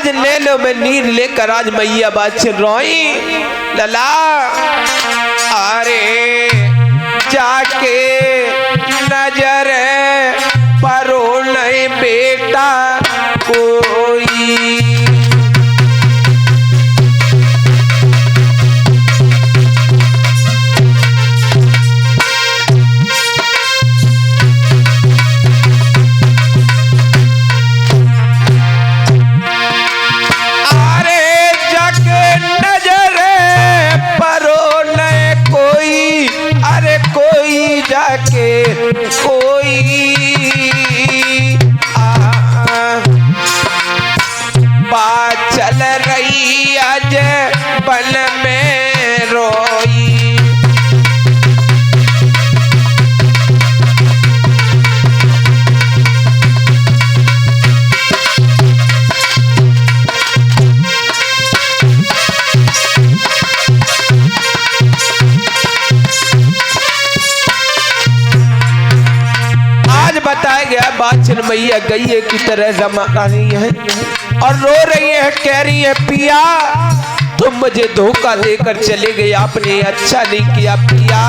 आज नैनो में नीर लेकर आज मैया बाछल रोई लला। अरे जाके नजर परो नहीं बेटा कोई। जाके कोई बात चल रही आज बन में रोई। बताया गया बाछल मैया गैये की तरह रमा रही है और रो रही है, कह रही है पिया तुम मुझे धोखा देकर चले गए, आपने अच्छा नहीं किया पिया।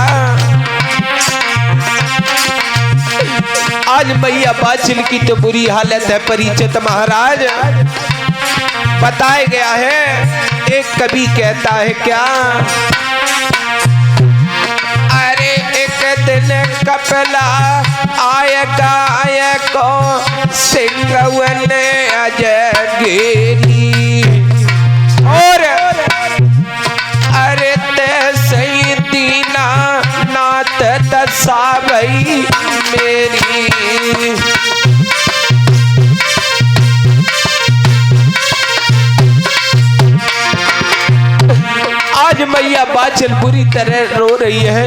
आज मैया बाछल की तो बुरी हालत है परीक्षित महाराज। बताया गया है एक कवि कहता है क्या, अरे एक दिन कपला आएगा को सिंगवन अजगेरी और अरे ते सही दीना नात दसा भई मेरी। आज मैया बाछल बुरी तरह रो रही है।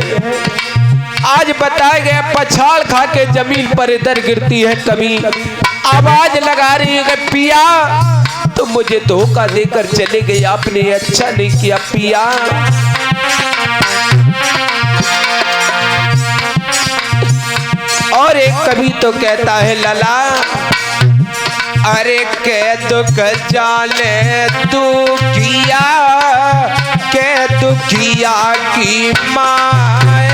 आज बताया गया पछाड़ खा के जमीन पर इधर गिरती है, कभी आवाज लगा रही है कि पिया तुम मुझे धोखा देकर चले गए, आपने अच्छा नहीं किया पिया। और एक कवि तो कहता है लला, अरे के दुख जाने तू किया के दुखिया की माए।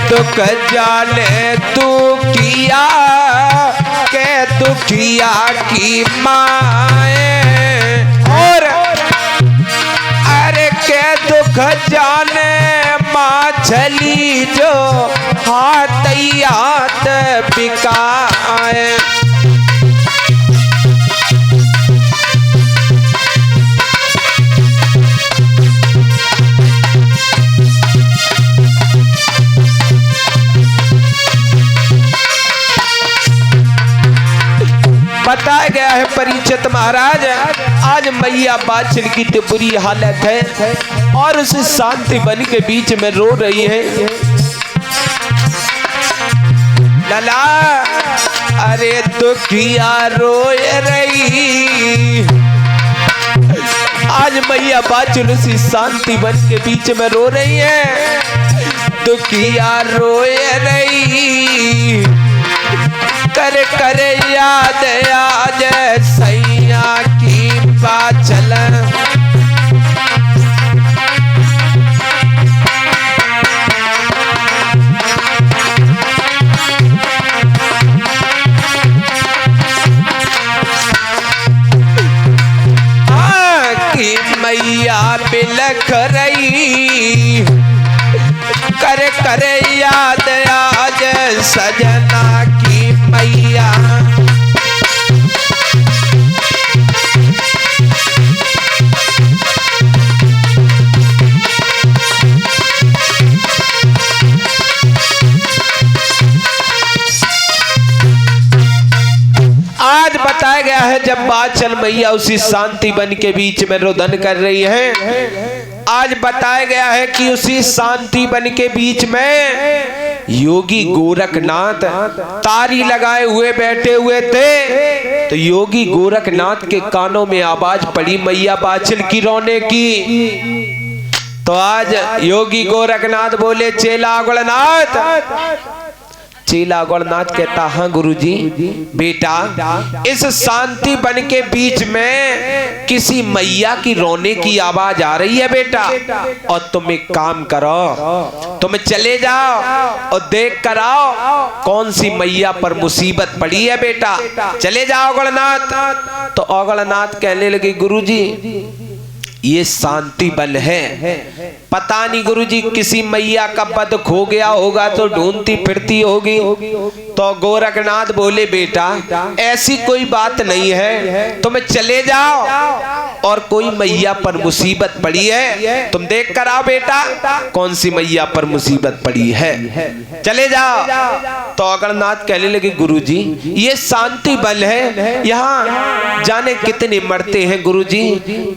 दुख जाने तू किया के दुखिया की माए और अरे के दुख जाने माँ छली जो हाथ याद बिकाए। बताया गया है परीक्षित महाराज आज मैया बाछल की तो बुरी हालत है और उस शांति वन के बीच में रो रही है। लला अरे दुखिया रोए रही, आज मैया बाछल उसी शांति वन के बीच में रो रही है। दुखिया रोए रही कर कर याद आज सैया की बाछल। की मैया बिलख रही कर कर याद आज सजना की मैया। आज बताया गया है जब बाछल मैया उसी शांति वन के बीच में रोदन कर रही है। आज बताया गया है कि उसी शांति वन के बीच में योगी गोरखनाथ तारी लगाए हुए बैठे हुए थे। तो योगी गोरखनाथ के कानों में आवाज पड़ी मैया बाछल की रोने की। तो आज योगी गोरखनाथ बोले चेला अगुणनाथ। चेला अगुणनाथ कहता हाँ गुरुजी। बेटा इस शांति वन के बीच में किसी मैया की रोने की आवाज आ रही है बेटा, और तुम एक काम करो, तुम चले जाओ और देख कर आओ कौन सी मैया पर मुसीबत पड़ी है बेटा, चले जाओ अगुणनाथ। तो अगुणनाथ कहने लगे गुरुजी ये शांति वन है, पता नहीं गुरुजी किसी मैया का पद खो गया होगा तो ढूंढती फिरती होगी। तो गोरखनाथ बोले बेटा ऐसी कोई बात नहीं है, तुम चले जाओ और कोई मैया पर मुसीबत पड़ी है, तुम देख कर आओ बेटा कौन सी मैया पर मुसीबत पड़ी है, चले जाओ। तो अगुणनाथ कहने लगे गुरुजी ये शांति वन है, यहाँ जाने कितने मरते हैं गुरुजी,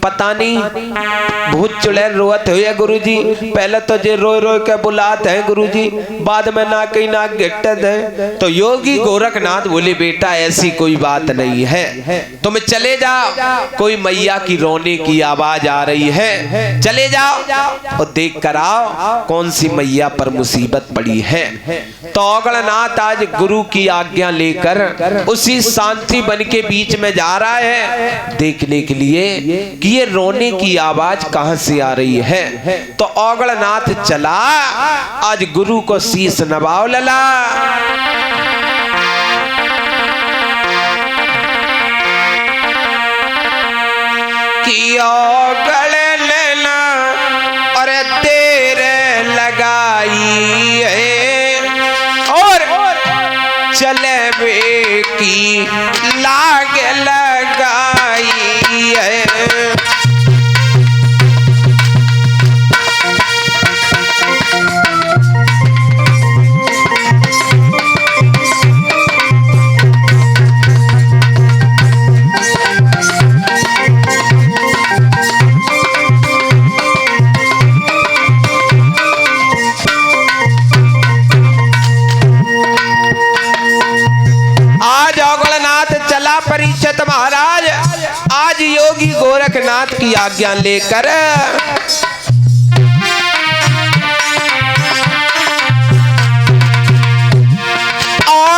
पता नहीं बहुत चुड़ैल रोवत हुए गुरुजी, पहले तो जे रोए रोए के बुलाते हैं गुरुजी, बाद में ना कहीं ना गिटत है। तो योगी गोरखनाथ बोले बेटा ऐसी कोई बात नहीं है, तुम चले जाओ, कोई मैया की रोने की आवाज आ रही है, चले जाओ और देख कर आओ कौन सी मैया पर मुसीबत पड़ी है। तो अगुणनाथ आज गुरु की आज्ञा लेकर उसी शांति वन के बीच में जा रहा है देखने के लिए कि ये रोने की आवाज कहां से आ रही है। तो अगुणनाथ चला आज गुरु को शीश नवाओ लला। कि गल लेना और तेरे लगाई है और चले वे की लाग लगाई है। परीक्षित महाराज आज योगी गोरखनाथ की आज्ञा लेकर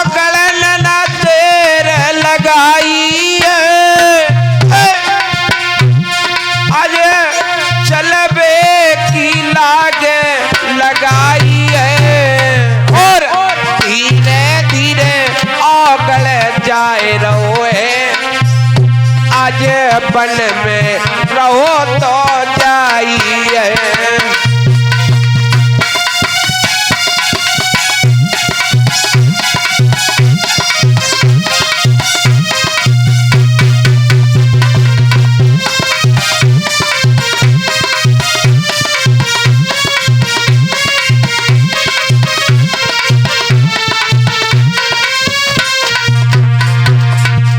गलना देर लगाई आज चलबे की लागे लगाई है और धीरे धीरे ओगल जाए रहो आज बन में रहो तो जाइए।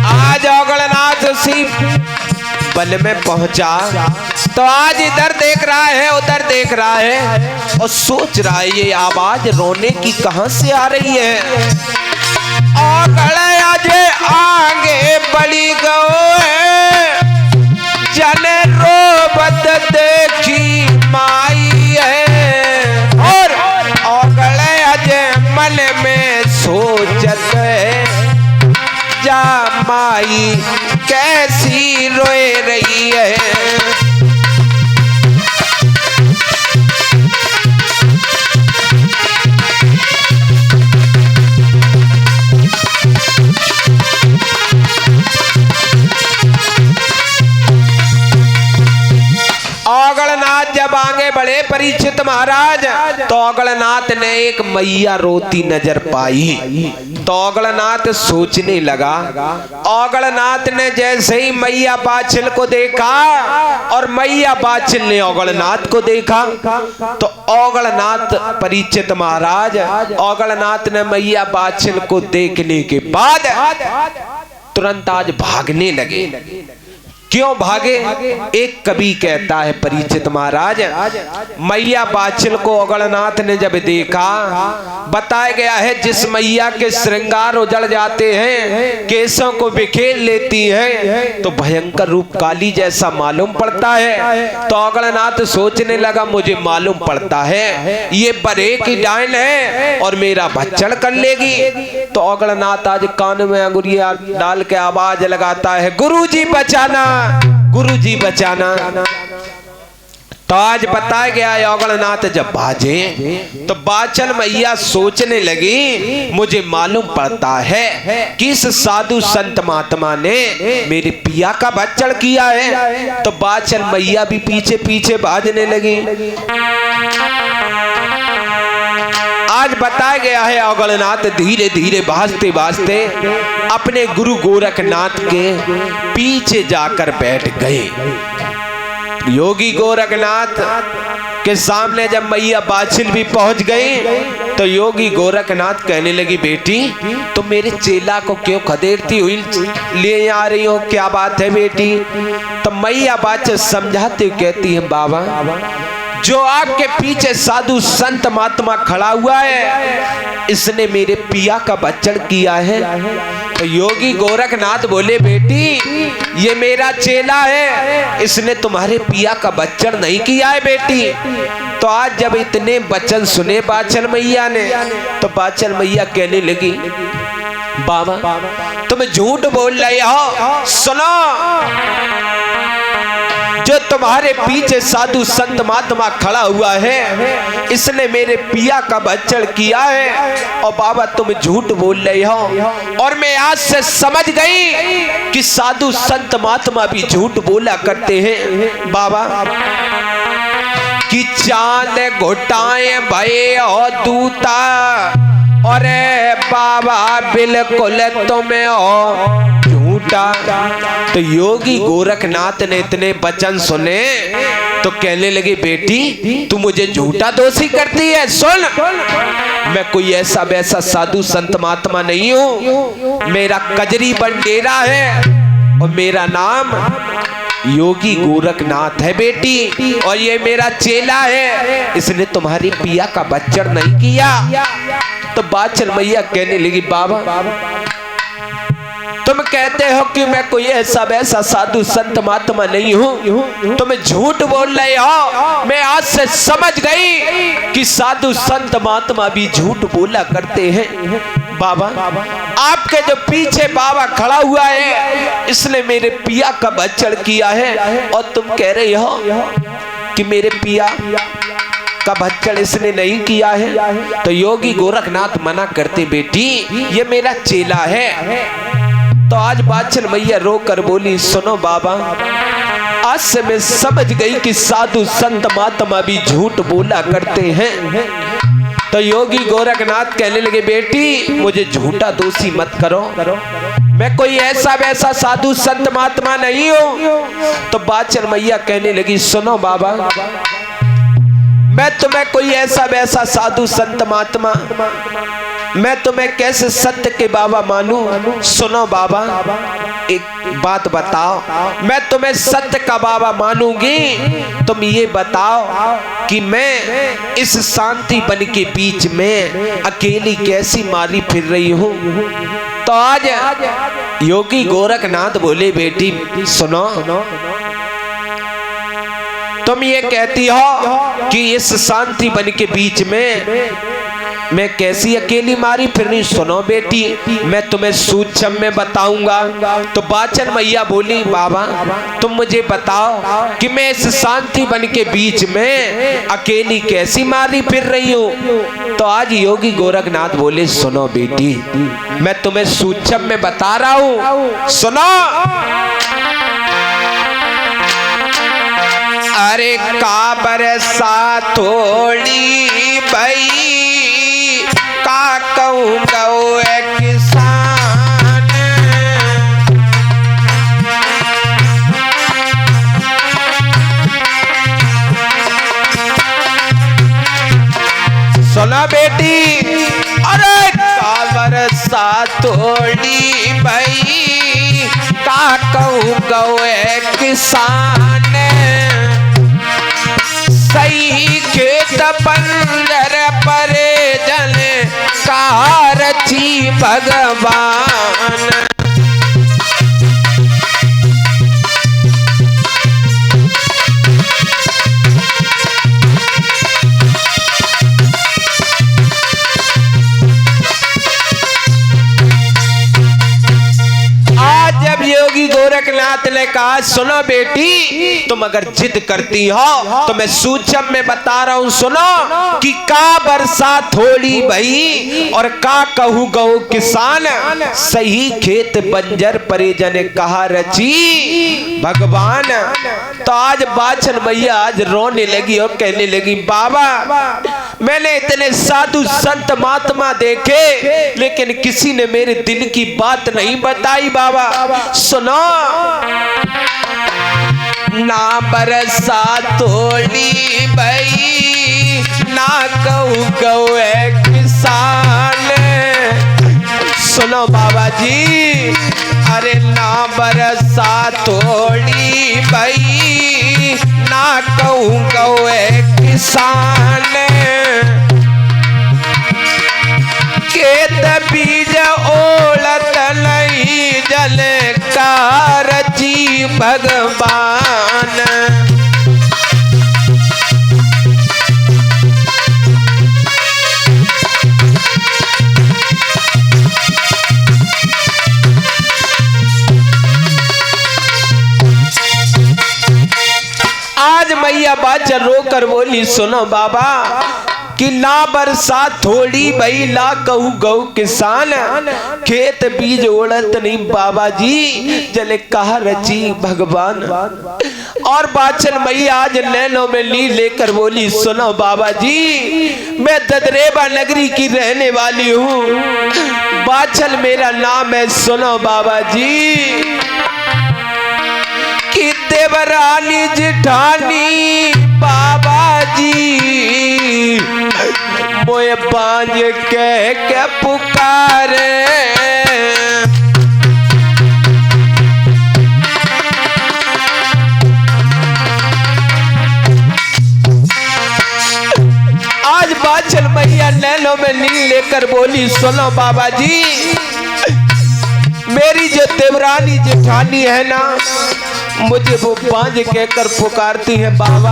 आज अगुणनाथ वन में पहुंचा तो आज इधर देख रहा है उधर देख रहा है और सोच रहा है ये आवाज रोने की कहां से आ रही है। और आज आगे बढ़ी गए जने रोबत देखी माई है और आज मन में सोचत है जा माई कैसी रोए रही है। अगुणनाथ जब आगे बढ़े परीक्षित महाराज तो अगुणनाथ ने एक मैया रोती नजर पाई। तो अगुणनाथ सोचने लगा, अगुणनाथ ने जैसे ही मैया बाछिल को देखा और मैया बाछिल ने अगुणनाथ को देखा तो अगुणनाथ परीक्षित महाराज अगुणनाथ ने मैया बाछिल को देखने के बाद तुरंत आज भागने लगे। क्यों भागे? एक कवि कहता है परीक्षित महाराज, मैया बाछल को अगणनाथ ने जब देखा, बताया गया है जिस मैया के श्रृंगार उजड़ जाते हैं, केसों को बिखेर लेती हैं, तो भयंकर रूप काली जैसा मालूम पड़ता है। तो अगणनाथ सोचने लगा मुझे मालूम पड़ता है ये बरे की डायन है और मेरा भक्षण कर लेगी। तो अगणनाथ आज कान में अंगुरिया डाल के आवाज लगाता है, गुरुजी बचाना, गुरुजी बचाना। तो आज बताया गया है अगणनाथ जब बाजे तो बाचल मैया सोचने लगी मुझे मालूम पड़ता है कि इस साधु संत महात्मा ने मेरे पिया का भक्षण किया है। तो बाचल मैया भी पीछे पीछे भाजने लगी। आज बताया गया है अगणनाथ धीरे धीरे भाजते भाजते अपने गुरु गोरखनाथ के पीछे जाकर बैठ गए। योगी गोरखनाथ के सामने जब मैया बाछिल भी पहुंच गई तो योगी गोरखनाथ कहने लगी, बेटी तुम मेरे चेला को क्यों खदेड़ती हुई ले आ रही हो, क्या बात है बेटी? तो मैया बाछिल समझाती कहती है, बाबा जो आपके पीछे साधु संत महात्मा खड़ा हुआ है इसने मेरे पिया का भक्षण किया है। तो योगी गोरखनाथ बोले, बेटी ये मेरा चेला है, इसने तुम्हारे पिया का भक्षण नहीं किया है बेटी। तो आज जब इतने वचन सुने बाछल मैया ने तो बाछल मैया कहने लगी, बाबा तुम झूठ बोल रहे हो, सुनो जो तुम्हारे पीछे साधु संत महात्मा खड़ा हुआ है इसने मेरे पिया का भक्षण किया है। और बाबा तुम झूठ बोल रहे हो और मैं आज से समझ गई कि साधु संत महात्मा भी झूठ बोला करते हैं। बाबा कि चांद घोटाए भये हो दूता, अरे बाबा बिल्कुल तुम्हें हो झूठा। तो योगी गोरखनाथ ने इतने वचन सुने तो कहने लगे, बेटी तू मुझे झूठा दोषी करती है। सुन, मैं कोई ऐसा वैसा साधु संत महात्मा नहीं हूं, मेरा कजरी बंडेरा है और मेरा नाम योगी गोरखनाथ है बेटी, और ये मेरा चेला है, इसने तुम्हारी पिया का भक्षण नहीं किया। तो बाछल मैया कहने लगी, बाबा तुम कहते हो कि मैं कोई ऐसा वैसा साधु संत महात्मा नहीं हूँ, तुम झूठ बोल रहे हो। मैं आज से समझ गई कि साधु संत महात्मा भी झूठ बोला करते हैं। बाबा आपके जो पीछे बाबा खड़ा हुआ है इसने मेरे पिया का भक्षण किया है और तुम कह रहे हो कि मेरे पिया का भक्षण इसने नहीं किया है। तो योगी गोरखनाथ मना करते, बेटी ये मेरा चेला है। तो आज बाछल मैया रो कर बोली, सुनो बाबा आज से मैं समझ गई कि साधु संत महात्मा भी झूठ बोला करते हैं। तो योगी गोरखनाथ कहने लगे, बेटी मुझे झूठा दोषी मत करो, मैं कोई ऐसा वैसा साधु संत महात्मा नहीं हूं। तो बाछल मैया कहने लगी, सुनो बाबा मैं तुम्हें कोई ऐसा वैसा साधु संत महात्मा, मैं तुम्हें कैसे सत्य के बाबा मानूं। सुनो बाबा एक बात बताओ, मैं तुम्हें सत्य का बाबा मानूंगी, तुम ये बताओ कि मैं इस शांति वन के बीच में अकेली कैसी मारी फिर रही हूँ। तो आज योगी गोरखनाथ बोले, बेटी सुनो तुम ये कहती हो कि इस शांति वन के बीच में मैं कैसी अकेली मारी फिरनी। सुनो बेटी मैं तुम्हें सूक्ष्म में बताऊंगा। तो बाछल मैया बोली, बाबा तुम मुझे बताओ कि मैं इस शांति वन के बीच में अकेली कैसी मारी फिर रही हूँ। तो आज योगी गोरखनाथ बोले, सुनो बेटी मैं तुम्हें सूक्ष्म में बता रहा हूँ, सुनो। अरे का बरसा थोड़ी भई का कहूँ गौ किसान, सुना बेटी। अरे का बरसा थोड़ी भई का कहूँ गौए किसान, सही खेत बंजर परे जन कहा रची भगवान। योगी गोरखनाथ ने कहा सुनो बेटी, तुम अगर जिद करती हो तो मैं सूचम में बता रहा हूं, सुनो कि का बरसात थोड़ी भई और का कहूँ गौ किसान, सही खेत बंजर परे जने कहा रची भगवान। तो आज बाछन मैया आज रोने लगी और कहने लगी बाबा मैंने इतने साधु संत महात्मा देखे लेकिन किसी ने मेरे दिल की बात नहीं बताई बाबा। सुनो ना बरसा तोड़ी भई ना कहूँ गौए किसान। सुनो बाबा जी, अरे ना बरसा तोड़ी भई ना कहूँ गौए किसान, खेत बीज ओलत नहीं जल का रची भगवान। आज मैया बाचा रोकर बोली सुनो बाबा कि ना बरसात थोड़ी भई ला कहूँ गौ किसान, खेत बीज ओढ़त नहीं बाबा जी जले कहा रची भगवान। और बाचन मैया आज नैनों में ली लेकर बोली सुनो बाबा जी मैं ददरेबा नगरी की रहने वाली हूँ, बाचल मेरा नाम है। सुनो बाबा जी कि देवरानी जिठानी बाबा जी मोए बांझ कह के पुकारे, आज बाचल मैया नैनों में नील लेकर बोली सुनो बाबा जी मेरी जो देवरानी जेठानी है ना मुझे वो बांझ कहकर पुकारती है बाबा।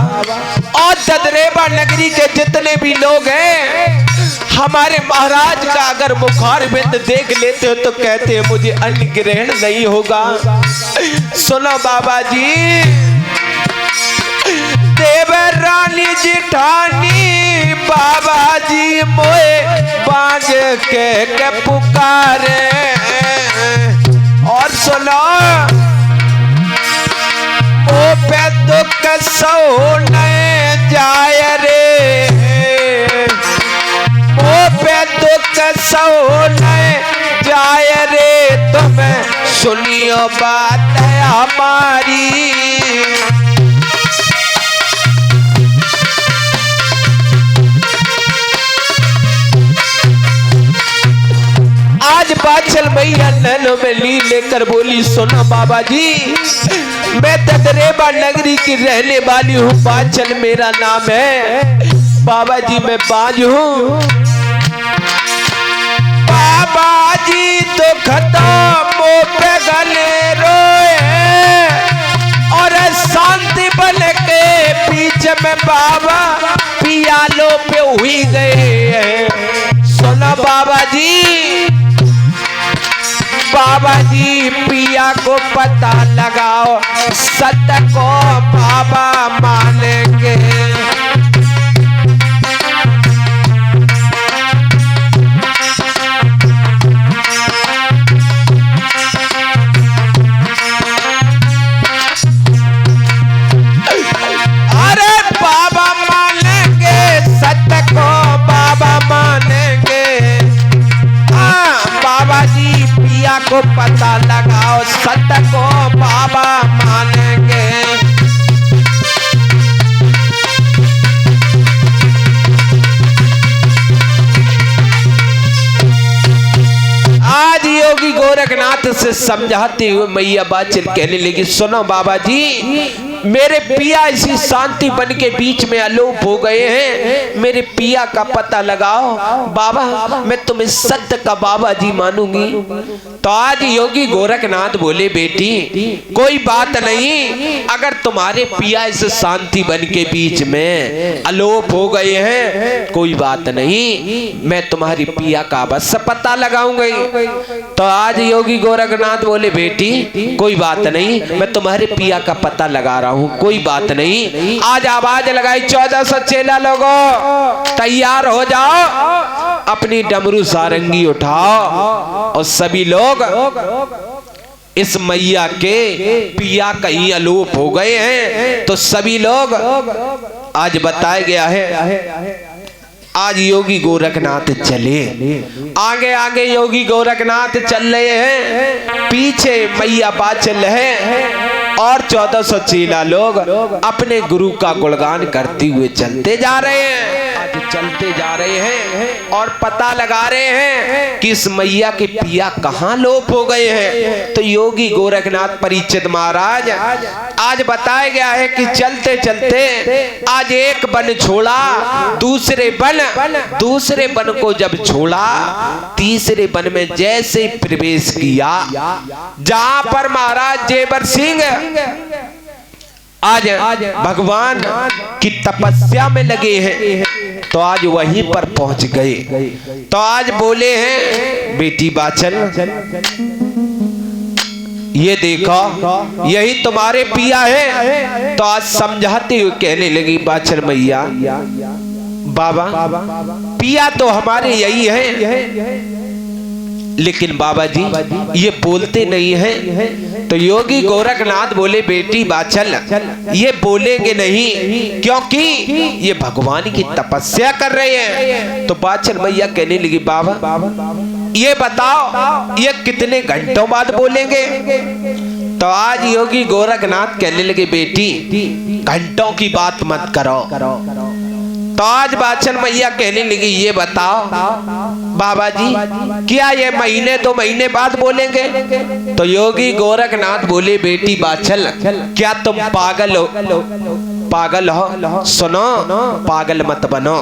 और ददरेबा नगरी के जितने भी लोग हैं हमारे महाराज का अगर मुखार बिंद देख लेते हो तो कहते हैं मुझे अन्न ग्रहण नहीं होगा। सुनो बाबा जी देवरानी जिठानी बाबा जी मोए बांझ कह के पुकारे। और सुनो ओ पे दुख सो न जाय रे, ओ पे दुख सो न जाय रे, तुम सुनियो बात हमारी। आज बाचल मैया नैनों में ली लेकर बोली सुनो बाबा जी मैं ददरेबा नगरी की रहने वाली हूँ, बाचल मेरा नाम है। बाबा जी मैं बांझ हूँ, बाबा जी तो खत्म पे गले रोए और शांति बन के बीच में बाबा पियालो पे हुई गए। सुनो बाबा जी, बाबा जी पिया को पता लगाओ सत्य को बाबा मानेंगे। अरे बाबा मानेंगे सत्य को बाबा मानेंगे। बाबा जी पिया को पता लगाओ सत्य को बाबा मानेंगे। आज योगी गोरखनाथ से समझाते हुए मैया बाचल कहने लगी, सुनो बाबा जी, मेरे पिया इसी शांति बन के बीच में अलोप हो गए हैं, मेरे पिया का पता लगाओ बाबा, मैं तुम्हें सत्य का बाबा जी मानूंगी। तो आज योगी गोरखनाथ बोले, बेटी कोई बात नहीं, अगर तुम्हारे पिया इस शांति बन के बीच में अलोप हो गए हैं कोई बात नहीं, मैं तुम्हारी पिया का अवश्य पता लगाऊंगी। तो आज योगी गोरखनाथ बोले, बेटी कोई बात नहीं, मैं तुम्हारे पिया का पता लगा रहा हूँ, कोई बात नहीं। आज आवाज लगाई, 1400 चेला लोगों तैयार हो जाओ, अपनी डमरू सारंगी उठाओ और सभी लोग इस मैया के पिया कहीं अलोप हो गए हैं। तो सभी लोग आज बताया गया है, आज योगी गोरखनाथ चले, आगे आगे योगी गोरखनाथ चल रहे हैं, पीछे मैया बाचल है और 1400 चेला लोग अपने गुरु का गुणगान करते हुए चलते जा रहे हैं। चलते जा रहे हैं और पता लगा रहे हैं कि इस मैया के पिया कहाँ लोप हो गए हैं। तो योगी गोरखनाथ परीक्षित महाराज आज बताया गया है कि चलते चलते आज एक वन छोड़ा, दूसरे वन को जब छोड़ा, तीसरे वन में जैसे प्रवेश किया जहां पर महाराज जेवर सिंह आज भगवान की तपस्या में लगे हैं, तो आज वहीं पर पहुंच गए। तो आज बोले हैं, बेटी बाचल ये देखो यही तुम्हारे पिया है। तो आज समझाते हुए कहने लगी बाचल मैया, बाबा पिया तो हमारे यही है, लेकिन बाबा जी ये बोलते नहीं हैं। तो योगी गोरखनाथ बोले, बेटी बाचल ये बोलेंगे नहीं, क्योंकि ये भगवान की तपस्या कर रहे हैं। तो बाचल मैया कहने लगी, बाबा ये बताओ ये कितने घंटों बाद बोलेंगे। तो आज योगी गोरखनाथ कहने लगे, बेटी घंटों की बात मत करो। तो आज बाचल मैया कहने लगी, ये बताओ बाबा जी क्या ये महीने 2 महीने बाद बोलेंगे। तो योगी गोरखनाथ बोले, बेटी बाचल क्या तुम पागल हो, सुनो पागल मत बनो,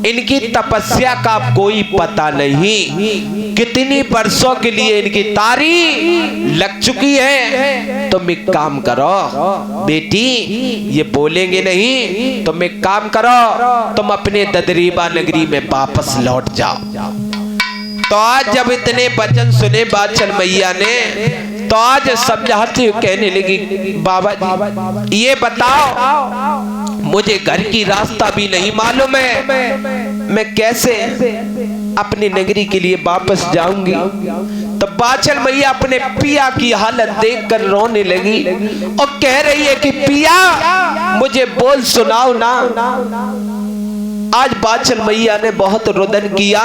इनकी तपस्या का कोई पता नहीं, कितनी वर्षों के लिए इनकी तारी लग चुकी है। तुम एक काम करो बेटी, ये बोलेंगे नहीं, तुम एक काम करो, तुम अपने ददरीबा नगरी में वापस लौट जाओ। तो आज जब इतने वचन सुने बाचल मैया ने, तो आज समझाती हुई कहने लगी, बाबा जी ये बताओ मुझे घर की रास्ता भी नहीं मालूम है, मैं कैसे अपनी नगरी के लिए वापस जाऊंगी। तो बाचल मैया अपने पिया की हालत देखकर रोने लगी और कह रही है कि पिया मुझे बोल सुनाओ ना। आज बाचल मैया ने बहुत रुदन किया।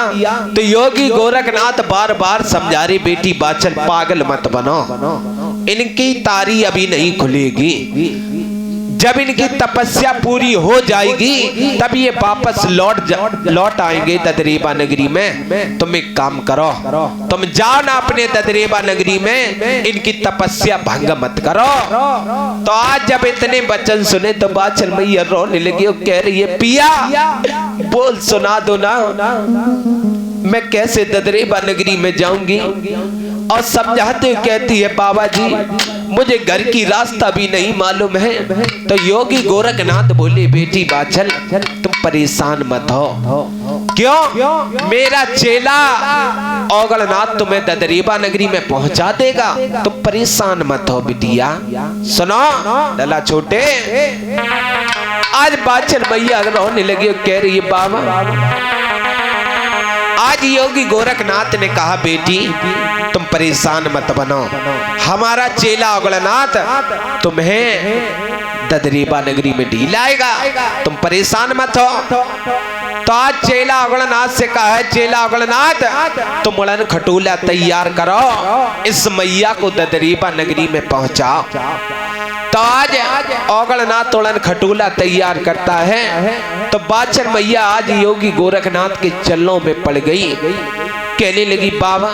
तो योगी गोरखनाथ बार बार समझा रही, बेटी बाचल पागल मत बनो, इनकी तारी अभी नहीं खुलेगी, जब इनकी तपस्या पूरी हो जाएगी तब ये वापस लौट आएंगे ददरेबा नगरी में। तुम एक काम करो, तुम जाओ ना अपने ददरेबा नगरी में, इनकी तपस्या भंग मत करो। तो आज जब इतने वचन सुने तो बाचल मैया रोने लगी और कह रही है, पिया बोल सुना दो ना, मैं कैसे ददरेबा नगरी में जाऊंगी। और समझाते हुए कहती है, बाबा जी मुझे घर की रास्ता भी नहीं मालूम है। तो योगी गोरखनाथ बोले, बेटी बाचल तुम परेशान मत हो, क्यों मेरा चेला औगलनाथ तुम्हें ददरेबा नगरी में पहुंचा देगा, तुम परेशान मत हो बिटिया। सुनो लला छोटे, आज बाचल मैया रोने लगी और कह रही है, बाबा आज योगी गोरखनाथ ने कहा, बेटी तुम परेशान मत बनो, हमारा चेला औगलनाथ तुम्हें ददरेबा नगरी में ढील आएगा, तुम परेशान मत हो। तो आज चेला औगलनाथ से कहा है, चेला औगलनाथ तुम उड़न खटोला तैयार करो, इस मैया को ददरेबा नगरी में पहुंचाओ। तो आज औगलनाथ उड़न खटोला तैयार करता है। तो बाचल मैया आज योगी गोरखनाथ के चरणों में पड़ गई, कहने लगी, बाबा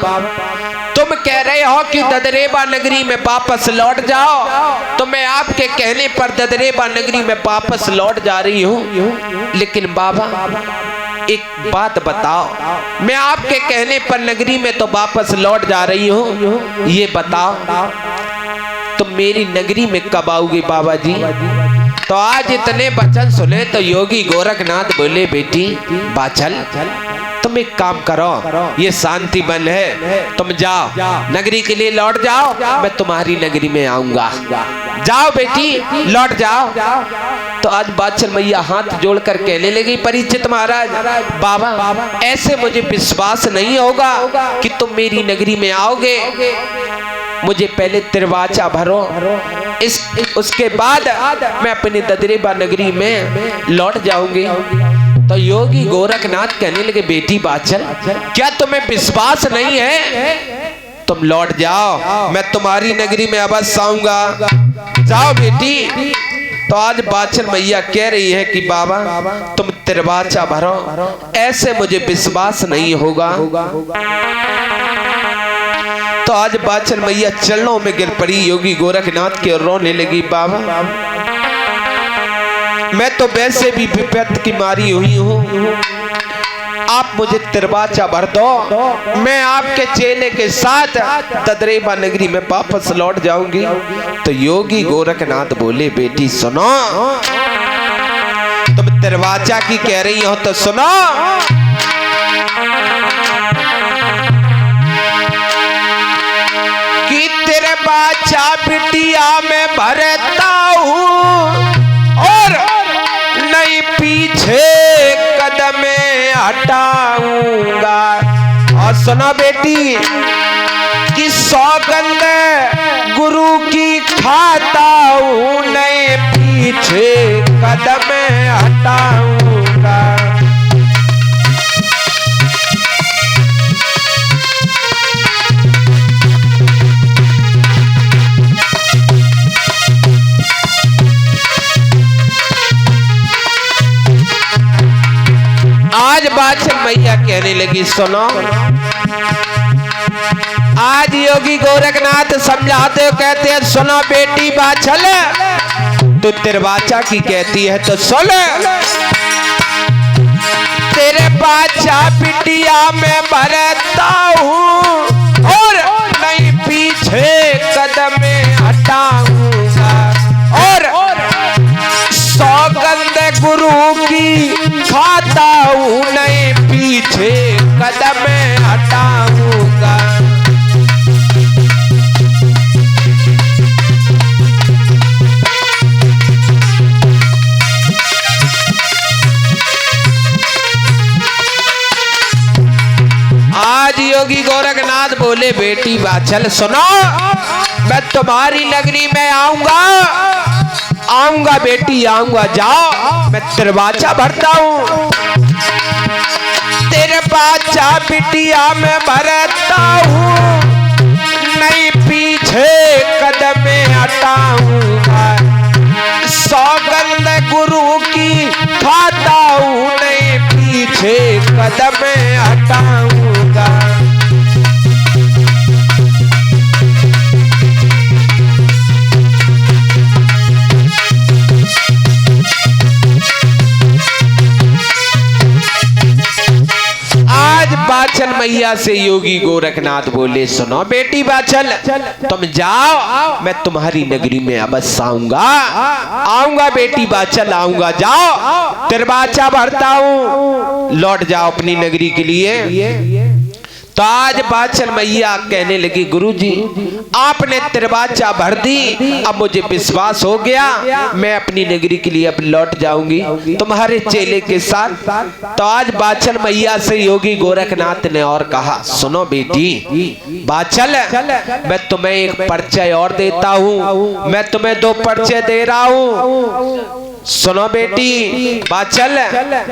तुम कह रहे हो कि ददरेबा नगरी में वापस लौट जाओ, तो मैं आपके कहने पर ददरेबा नगरी में वापस लौट जा रही हूँ। लेकिन बाबा एक बात बताओ, मैं आपके कहने पर नगरी में तो वापस लौट जा रही हूँ, ये बताओ तुम मेरी नगरी में कब आओगे बाबा जी? तो आज इतने वचन सुने तो योगी गोरखनाथ बोले, बेटी बाचल तुम एक काम करो, ये शांति वन है, तुम जाओ नगरी के लिए लौट जाओ, मैं तुम्हारी नगरी में आऊंगा। जाओ बेटी लौट जाओ। तो आज बादशाह मैया हाथ जोड़कर कहने लगी, परीक्षित महाराज बाबा ऐसे मुझे विश्वास नहीं होगा कि तुम मेरी नगरी में आओगे, मुझे पहले तिरवाचा भरो, उसके बाद मैं अपनी ददरेबा नगरी में लौट जाऊंगी। तो योगी गोरखनाथ कहने लगे, बेटी बाचल क्या तुम्हें विश्वास नहीं है? तुम लौट जाओ, मैं तुम्हारी नगरी में अवश्य आऊंगा, जाओ बेटी। तो आज बाचल मैया कह रही है कि बाबा तुम तिरवाचा भरो, ऐसे मुझे विश्वास नहीं होगा। तो आज बाचल मैया चरणों में गिर पड़ी योगी गोरखनाथ के और रोने लगी, बाबा मैं तो वैसे भी विपत्ति की मारी हुई हूँ, आप मुझे तिरवाचा भर दो, मैं आपके चेले के साथ ददरेबा नगरी में वापस लौट जाऊंगी। तो योगी गोरखनाथ बोले, बेटी सुनो, तुम तिरवाचा की कह रही हो तो सुनो। कि तिरवाचा बिटिया में भरता हूँ और नहीं पीछे कदम हटाऊंगा। और सुनो बेटी कि सौगंध गुरु की खाता हूँ, नहीं पीछे कदम हटाऊंगा। आज बादशाह मैया कहने लगी, सुनो आज योगी गोरखनाथ समझाते हो, कहते हैं सुनो बेटी बाछल, तू तिरवाचा की कहती है तो सुन। तेरे बाचा बिटिया में भरता हूँ और नहीं पीछे कदम हटाऊंगा। और सौगंध गुरु की खाता हूँ, नहीं पीछे कदम हटाऊंगा। आज योगी गोरखनाथ बोले, बेटी बाछल सुनो, मैं तुम्हारी नगरी में आऊंगा बेटी आऊंगा, जाओ मैं तिरवाचा भरता हूँ। तिरवाचा बिटिया में भरता हूँ, नहीं पीछे कदम हटाऊंगा। सौगंध गुरु की खाता हूँ, नहीं पीछे कदम हटाऊंगा। आज बाछल मैया से योगी गोरखनाथ बोले, सुनो बेटी बाछल, तुम जाओ, मैं तुम्हारी नगरी में अवश्य आऊंगा बेटी बाछल आऊंगा, जाओ तिरवाचा भरता हूँ, लौट जाओ अपनी नगरी के लिए। तो आज बाछल मैया कहने लगी, गुरुजी आपने तिरवाचा भर दी, अब मुझे विश्वास हो गया, मैं अपनी नगरी के लिए अब लौट जाऊंगी तुम्हारे चेले के साथ। तो आज बाछल मैया से योगी गोरखनाथ ने और कहा, सुनो बेटी बाछल, मैं तुम्हें एक परिचय और देता हूँ, मैं तुम्हें 2 परिचय दे रहा हूँ। सुनो बेटी बाछल,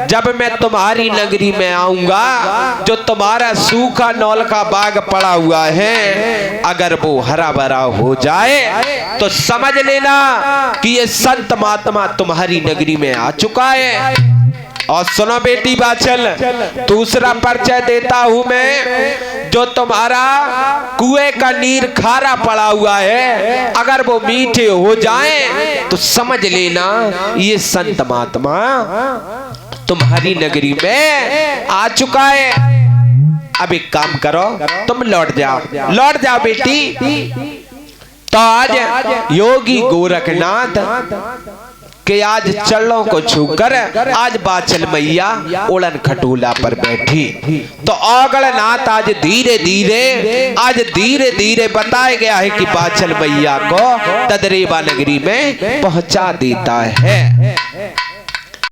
जब मैं तुम्हारी नगरी में आऊंगा, जो तुम्हारा सूखा नौल का बाग पड़ा हुआ है, अगर वो हरा भरा हो जाए तो समझ लेना कि ये संत महात्मा तुम्हारी नगरी में आ चुका है। और सुनो बेटी बाछल, दूसरा परिचय देता हूं मैं, जो तुम्हारा कुएं का नीर खारा पड़ा हुआ है, अगर वो मीठे हो जाएं तो समझ लेना ये संत महात्मा तुम्हारी नगरी में आ चुका है। अब एक काम करो, तुम लौट जाओ बेटी। तो आज योगी गोरखनाथ के आज चरणों को छूकर आज बाचल मैया उड़न खटोला पर बैठी। तो औगणनाथ आज धीरे धीरे बताया गया है कि बाचल मैया को ददरेवा नगरी में पहुंचा देता है।